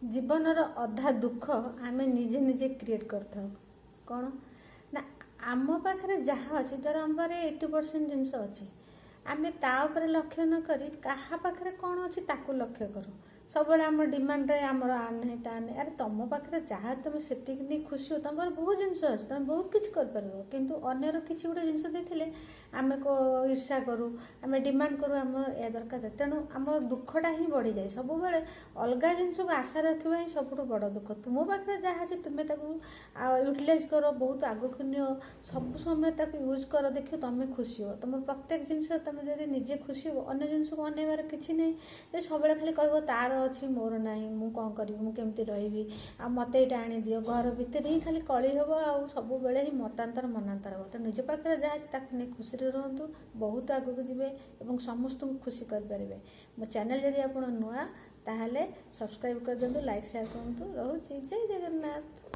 जीवनर अधा दुख आमे निजे निजे क्रिएट करता कौन ना आम पाखे जहाँ अच्छी धर आम पाखे 80% जिनस अच्छी आम तापर लक्ष्य न करी क्या पाखे कौन अच्छी ताकू लक्ष्य करूँ सब आम डिमांड आमर आने ताने अरे तुम पाखे जहाँ तुम से खुशी हो तुम बहुत जिनस अच्छे तुम बहुत किसी कर किंतु अन्यर किसी गोटे जिनस देखिले आम को ईर्षा करूँ आम डिमांड करूँ आम ए दरकार तेणु आम दुखटा ही बढ़ी जाए सब बेले अलग जिनस को आशा रखा ही सब बड़ दुख तुम पाखे जहाँ अच्छे तुम्हें यूटिलाइज कर बहुत आगक नि सब समय यूज कर देख तुम खुशी हो तुम प्रत्येक जिनस तुम जब निजे खुशी हो अन्य जिनस को अनेबार किसी नहीं सब खाली कह तार अच्छी मोर ना मु कौन करी मुझे रही आ मत यहाँ आनी दियो घर भितर ही खाली कली हम आ सब बेले ही मतांतर मनांतर हम तो निज पाखे जहाँ अच्छे नहीं खुशी रुहतु बहुत आगक जी और समस्त खुशी करें मो चैनल जदि आप नुआ ताहले सब्सक्राइब कर दिंतु लाइक शेयर करूँ रोचे जय जगन्नाथ।